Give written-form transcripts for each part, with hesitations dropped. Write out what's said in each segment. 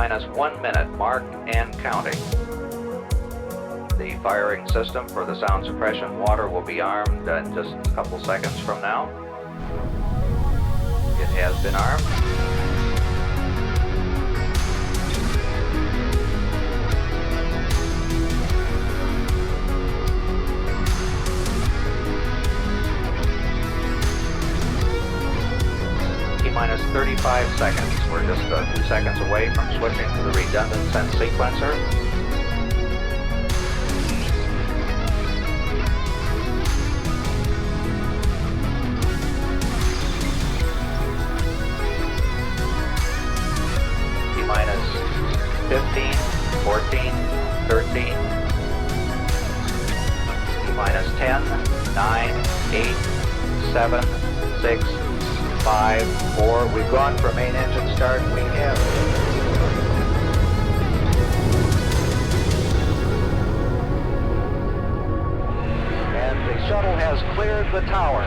minus 1 minute, mark and counting. The firing system for the sound suppression water will be armed in just a couple seconds from now. It has been armed. Minus 35 seconds. We're just a few seconds away from switching to the redundant sense sequencer. T minus 15, 14, 13. T minus 10, 9, 8, 7, 6, 5, 4. We've gone for main engine start. We have. And the shuttle has cleared the tower.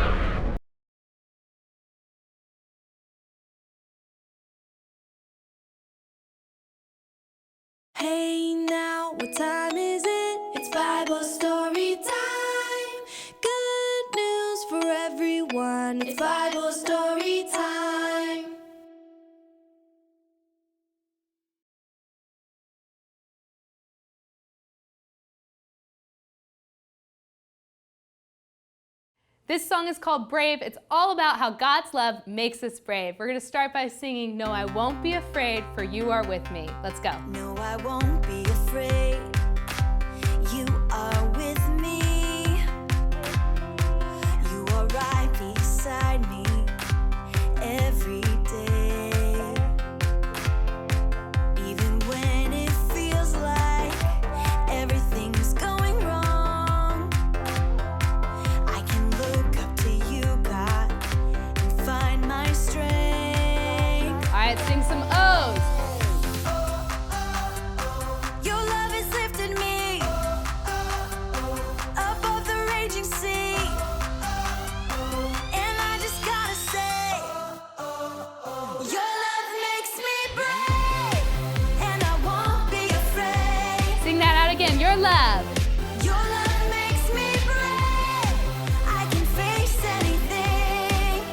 Hey now, what time is it? It's Bible story time. Good news for everyone. It's Bible story time. This song is called Brave. It's all about how God's love makes us brave. We're gonna start by singing No, I Won't Be Afraid, for You Are With Me. Let's go. No, I won't be afraid. You are with me. You are right beside me every day. Even when it feels like everything's going wrong, I can look up to you, God, and find my strength. All right, sing some O's. Your love has lifted me above the raging sea, and I just gotta say, your love makes me brave, and I won't be afraid. Sing that out again. Your love. Your love makes me brave. I can face anything.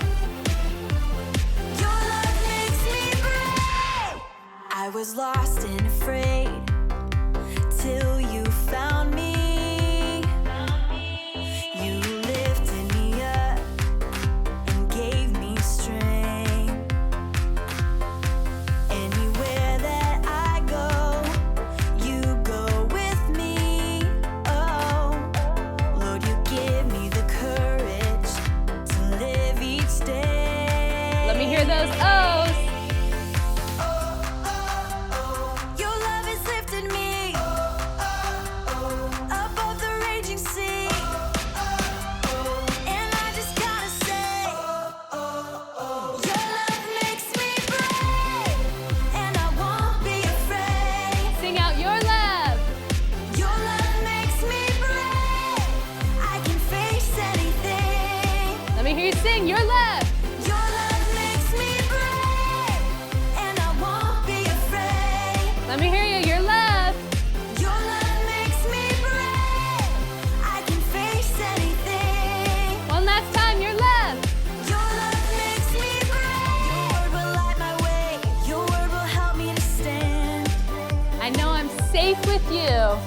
Your love makes me brave. I was lost and afraid till you found me. You lifted me up and gave me strength. Anywhere that I go, you go with me. Oh, Lord, you give me the courage to live each day. Let me hear those O's. Your love has lifted me above the raging sea, and I just gotta say, your love makes me brave, and I won't be afraid. Sing out your love. Your love makes me brave. I can face anything. Let me hear you sing your love. Your love makes me brave, and I won't be afraid. Let me hear you, your love. Your love makes me brave. I can face anything. One last time, your love. Your love makes me brave. Your word will light my way. Your word will help me to stand. I know I'm safe with you.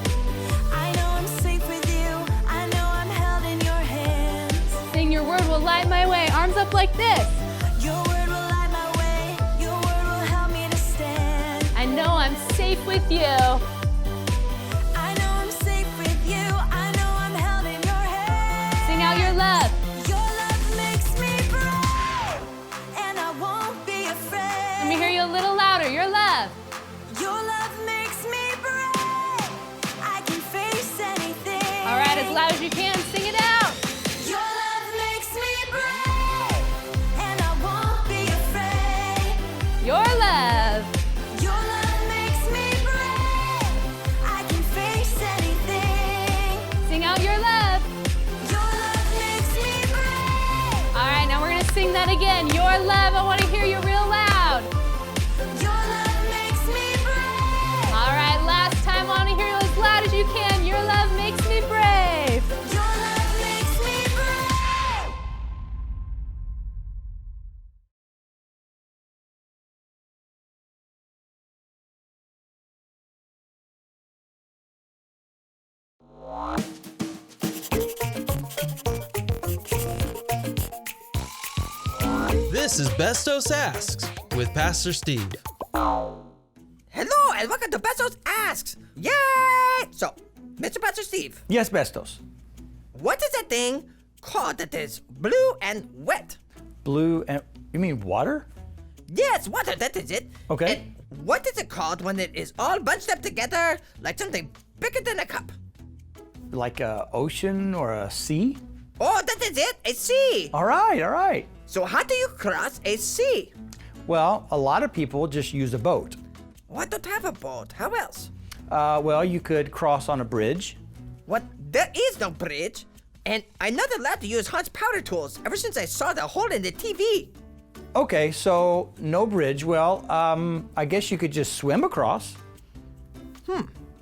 I know I'm safe with you. I know I'm held in your hands. Sing your word will light my way. Arms up like this. Your word will light my way. Your word will help me to stand. I know I'm safe with you. I know I'm safe with you. I know I'm held in your hands. Sing out your love. Your love makes me brave, and I won't be afraid. Let me hear you a little louder, your love. Your love makes me brave. I can face anything. All right, as loud as you can, sing it out. Your love makes me brave, and I won't be afraid. Your love. Your love makes me brave. I can face anything. Sing out your love. Your love makes me brave. All right, now we're gonna sing that again. Your love, I wanna hear you real loud. Your love makes me brave. This is Bestos Asks with Pastor Steve. Hello and welcome to Bestos Asks. Yay! So, Mr. Pastor Steve, Yes, Bestos. what is that thing called that is blue and wet? Blue and... You mean water? Yes, water, that is it. Okay. And what is it called when it is all bunched up together like something bigger than a cup? Like a ocean or a sea? Oh, that is it, a sea. All right. So how do you cross a sea? Well, a lot of people just use a boat. Oh, I don't have a boat. How else? Well, you could cross on a bridge. What? There is no bridge. And I'm not allowed to use Hans powder tools ever since I saw the hole in the TV. Okay, so no bridge. Well, I guess you could just swim across.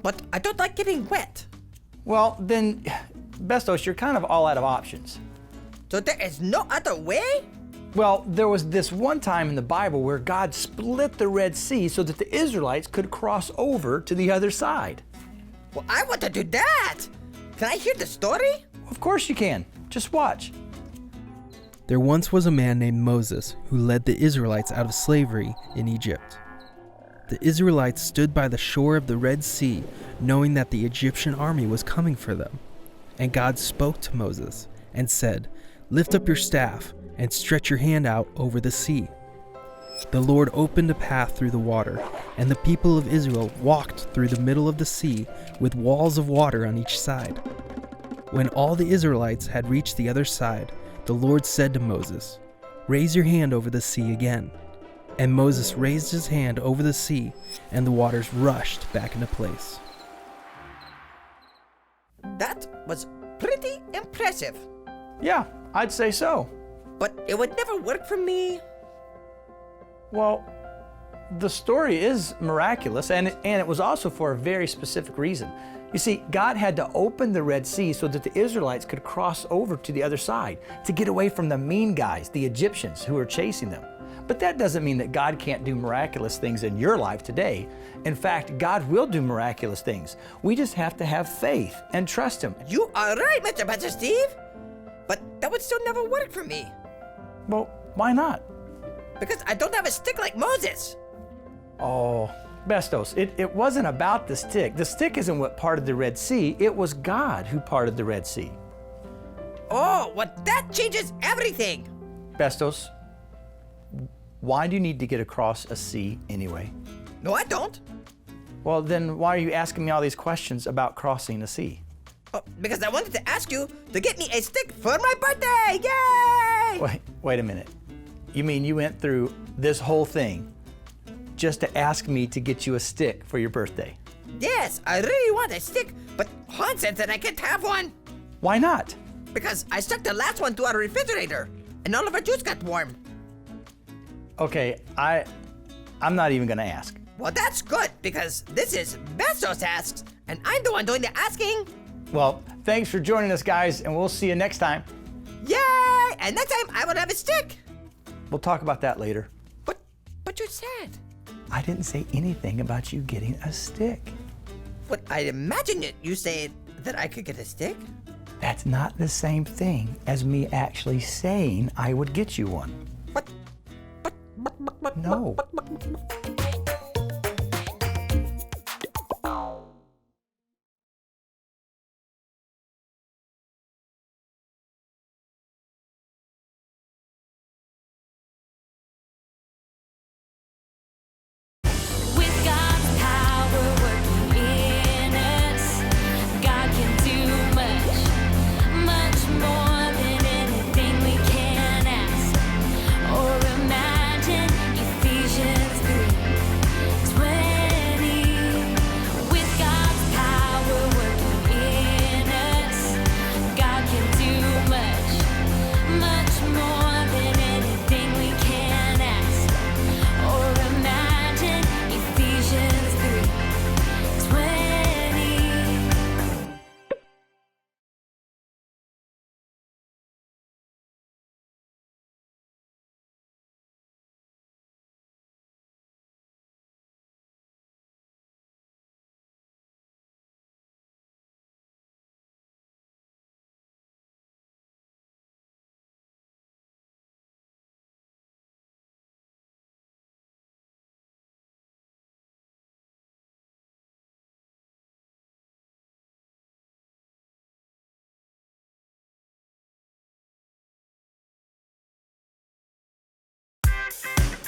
But I don't like getting wet. Well, then, Bestos, you're kind of all out of options. So there is no other way? Well, there was this one time in the Bible where God split the Red Sea so that the Israelites could cross over to the other side. Well, I want to do that. Can I hear the story? Of course you can. Just watch. There once was a man named Moses who led the Israelites out of slavery in Egypt. The Israelites stood by the shore of the Red Sea, knowing that the Egyptian army was coming for them. And God spoke to Moses and said, "Lift up your staff and stretch your hand out over the sea." The Lord opened a path through the water, and the people of Israel walked through the middle of the sea with walls of water on each side. When all the Israelites had reached the other side, the Lord said to Moses, "Raise your hand over the sea again." And Moses raised his hand over the sea, and the waters rushed back into place. That was pretty impressive. Yeah, I'd say so. But it would never work for me. Well, the story is miraculous, and it was also for a very specific reason. You see, God had to open the Red Sea so that the Israelites could cross over to the other side to get away from the mean guys, the Egyptians, who were chasing them. But that doesn't mean that God can't do miraculous things in your life today. In fact, God will do miraculous things. We just have to have faith and trust Him. You are right, Mr. Pastor Steve. But that would still never work for me. Well, why not? Because I don't have a stick like Moses. Oh, Bestos, it wasn't about the stick. The stick isn't what parted the Red Sea. It was God who parted the Red Sea. Oh, well, that changes everything. Bestos, why do you need to get across a sea anyway? No, I don't. Well, then why are you asking me all these questions about crossing a sea? Oh, because I wanted to ask you to get me a stick for my birthday. Yay! Wait a minute. You mean you went through this whole thing just to ask me to get you a stick for your birthday? Yes, I really want a stick, but Hans said that I can't have one. Why not? Because I stuck the last one to our refrigerator, and all of our juice got warm. Okay, I'm not even gonna ask. Well, that's good, because this is Bestos Asks, and I'm the one doing the asking. Well, thanks for joining us, guys, and we'll see you next time. Yay! And next time I will have a stick. We'll talk about that later. But you said. I didn't say anything about you getting a stick. But I imagine you said that I could get a stick. That's not the same thing as me actually saying I would get you one. No. With God's power working in us, God can do much more than anything we can ask or imagine. Ephesians 3.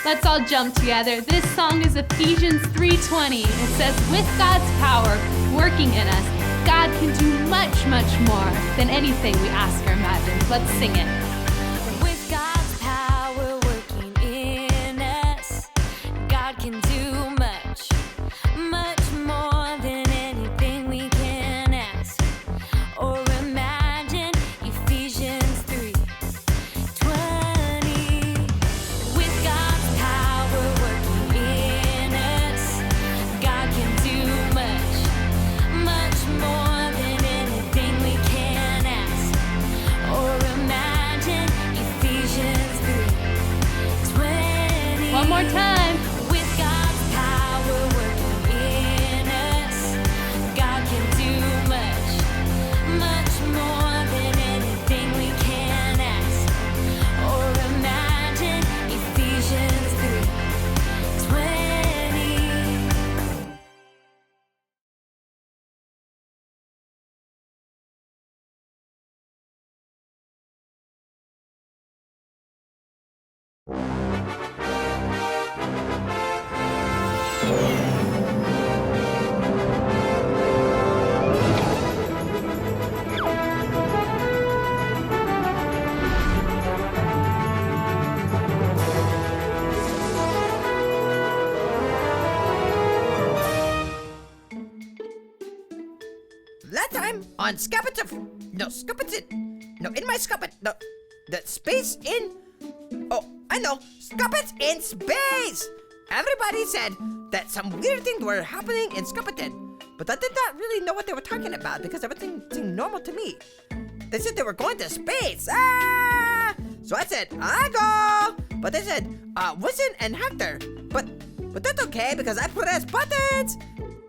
Let's all jump together. This song is Ephesians 3:20. It says, with God's power working in us, God can do much, much more than anything we ask or imagine. Let's sing it. With God's power working in us, God can do much, much more than anything we can ask or imagine. Ephesians 3:20. With God's power working in us, God can do much, much more than anything we can ask or imagine. Ephesians 3:20. One more time. With God's power working in us, God can do much, much more than anything we can ask or imagine. Ephesians 3:20. Last time on Scuppet, in my Scuppet, the space in, oh, I know, Scuppets in space! Everybody said that some weird things were happening in Scuppeton, but I did not really know what they were talking about because everything seemed normal to me. They said they were going to space, So I said, I go! But they said, Winston and Hector, but that's okay because I press buttons!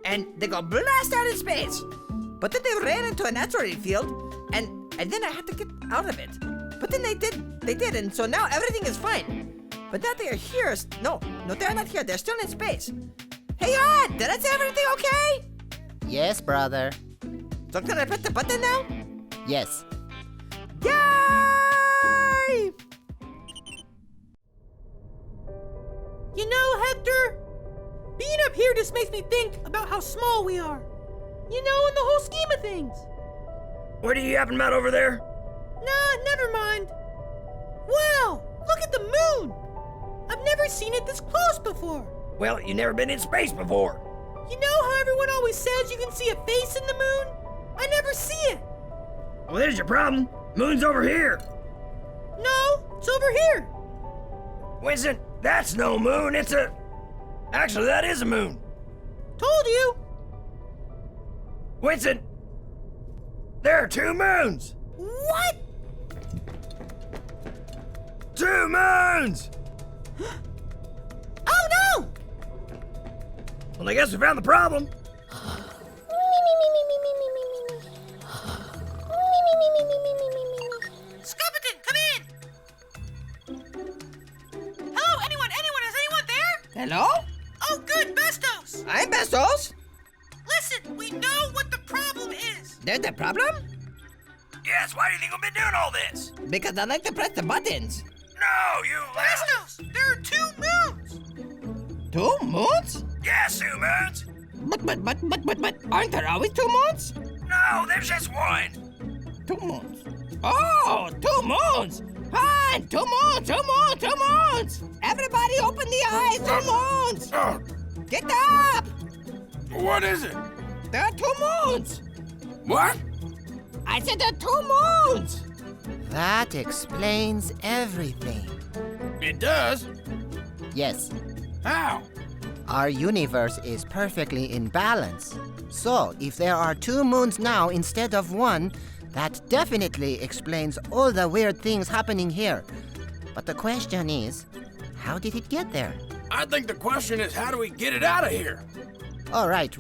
And they go blast out in space. But then they ran into an asteroid field, and then I had to get out of it. But then they did, and so now everything is fine. But now they are here. No, they're not here. They're still in space. Hey, Han, did I say everything okay? Yes, brother. So can I press the button now? Yes. Yay! You know, Hector, being up here just makes me think about how small we are. You know, in the whole scheme of things. What are you yapping about over there? Nah, never mind. Wow, look at the moon! I've never seen it this close before. Well, you never been in space before. You know how everyone always says you can see a face in the moon? I never see it. Well, there's your problem. Moon's over here. No, it's over here. Winston, that's no moon. Actually, that is a moon. Told you. Winston, there are 2 moons. What? 2 moons! Oh no! Well, I guess we found the problem. Scuppeton, come in! Hello, anyone? Is anyone there? Hello? Oh, good, Bestos! I'm Bestos. Listen, we know what the problem is. There's the problem? Yes, why do you think we've been doing all this? Because I like to press the buttons. No, you... Bestos, there are 2 moons. 2 moons? Yes, 2 moons. But aren't there always 2 moons? No, there's just 1. 2 moons. Oh, 2 moons! Han! 2 moons! 2 moons! 2 moons! Everybody open the eyes! 2 moons! Get up! What is it? There are 2 moons! What? I said there are 2 moons! That explains everything. It does? Yes, How? our universe is perfectly in balance. So, if there are 2 moons now instead of 1, that definitely explains all the weird things happening here. But the question is, how did it get there? I think the question is, how do we get it out of here? Oh, right.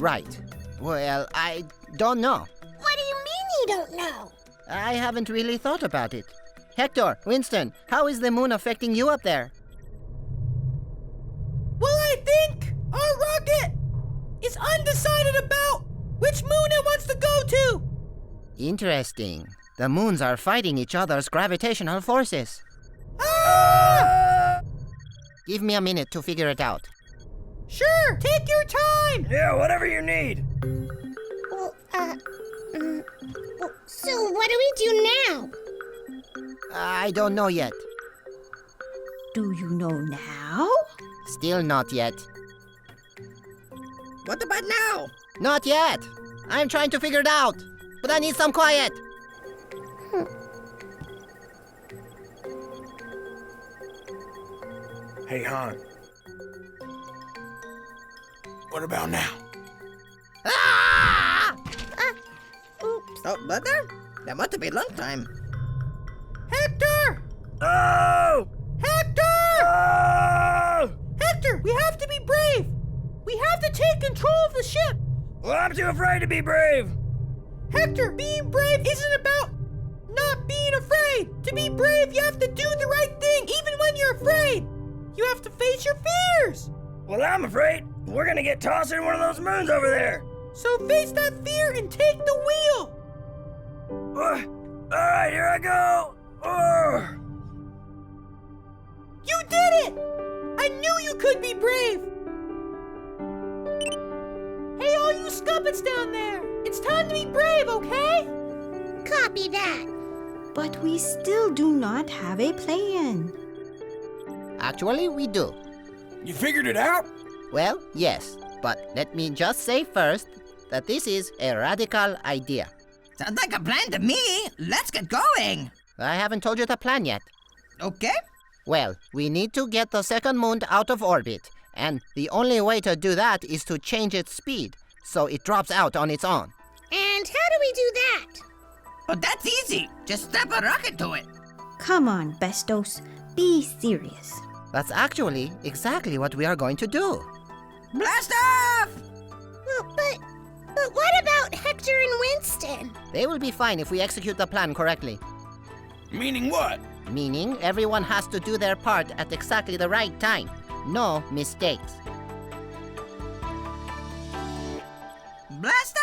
Well, I don't know. What do you mean you don't know? I haven't really thought about it. Hector, Winston, how is the moon affecting you up there? Well, I think our rocket is undecided about which moon it wants to go to. Interesting. The moons are fighting each other's gravitational forces. Ah! Give me a minute to figure it out. Sure, take your time. Yeah, whatever you need. So what do we do now? I don't know yet. Do you know now? Still not yet. What about now? Not yet. I'm trying to figure it out. But I need some quiet. Hey, Han. What about now? Ah! Oops. Oh, brother? That must have been a long time. Hector! Oh! Hector! Oh! Hector, we have to be brave. We have to take control of the ship. Well, I'm too afraid to be brave. Hector, being brave isn't about not being afraid. To be brave, you have to do the right thing, even when you're afraid. You have to face your fears. Well, I'm afraid we're gonna get tossed in one of those moons over there. So face that fear and take the wheel. All right, here I go. Oh. You did it! I knew you could be brave. Hey, all you scuppets down there. It's time to be brave, okay? Copy that. But we still do not have a plan. Actually, we do. You figured it out? Well, yes. But let me just say first that this is a radical idea. Sounds like a plan to me. Let's get going. I haven't told you the plan yet. Okay. Well, we need to get the second moon out of orbit. And the only way to do that is to change its speed, so it drops out on its own. And how do we do that? Oh, that's easy. Just strap a rocket to it. Come on, Bestos. Be serious. That's actually exactly what we are going to do. Blast off! Well, but what about Hector and Winston? They will be fine if we execute the plan correctly. Meaning what? Meaning everyone has to do their part at exactly the right time. No mistakes. Blast off!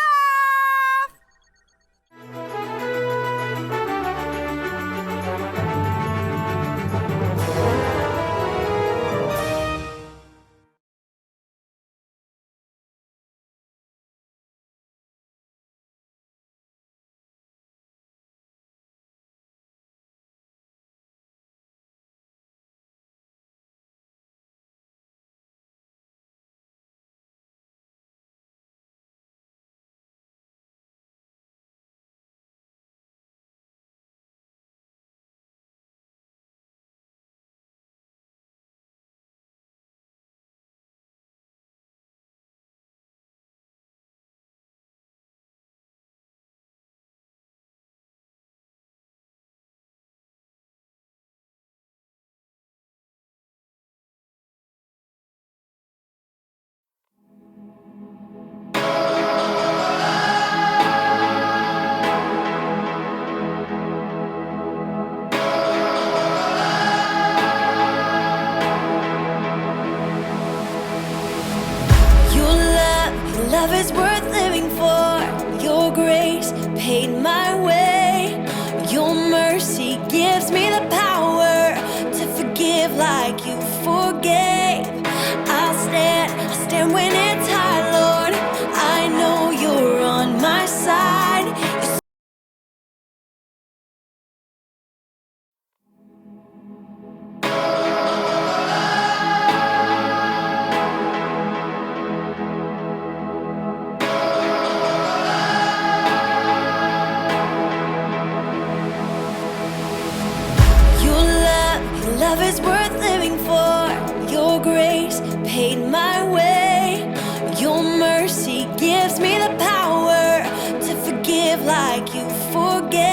Love is worth living for. Your grace paid my way. Your mercy gives me the power to forgive like you forgave. I'll stand when it's hard, Lord. I know you're on my side. Love is worth living for. Your grace paid my way. Your mercy gives me the power to forgive like you forgave.